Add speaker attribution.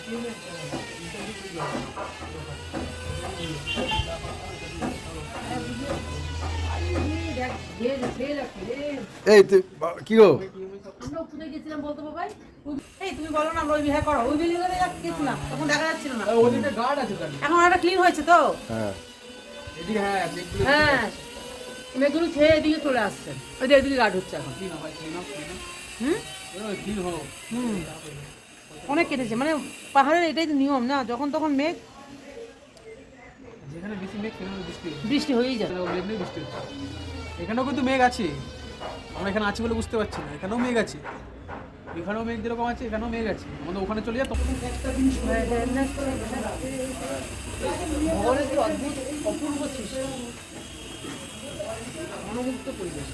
Speaker 1: এই কি গো,
Speaker 2: আমরা কোথায় গেছিলাম বলতো বাবাই? এই তুমি বলো না আমরা ওই বিয়ে করো, ওই বিল্ডিং এ গেছিলাম তখন দেখা যাচ্ছিল না।
Speaker 3: ওদিকে গার্ড আছে তো।
Speaker 2: এখন ওটা ক্লিন হয়েছে তো।
Speaker 1: হ্যাঁ
Speaker 3: এদিকে হ্যাঁ মেঘগুলো
Speaker 2: হ্যাঁ মেঘগুলো খেয়ে এদিকে চলে আসছে, ওই যে এদিকে গার্ড হচ্ছে এখন।
Speaker 3: ক্লিন হয় ক্লিন হোক ক্লিন হোক
Speaker 2: হুম
Speaker 3: ওই ক্লিন হোক।
Speaker 2: হুম অনেক কেটেছে, মানে পাহাড়ের এটাই তো নিয়ম না, যখন তখন মেঘ
Speaker 3: যেখানে বেশি মেঘ সেখানে বৃষ্টি হয়।
Speaker 2: বৃষ্টি হয়েই যায়।
Speaker 3: মেঘ নেই বৃষ্টি হচ্ছে। এখানেও কিন্তু মেঘ আছে, আমরা এখানে আছি বলে বুঝতে পারছি না। এখানেও মেঘ আছে, এখানেও মেঘ যেরকম আছে এখানেও মেঘ আছে। আমাদের ওখানে চলে যায় তখন
Speaker 2: ভগবানের কি অদ্ভুত অপূর্ব সৃষ্টি, মনোমুগ্ধ পরিবেশ।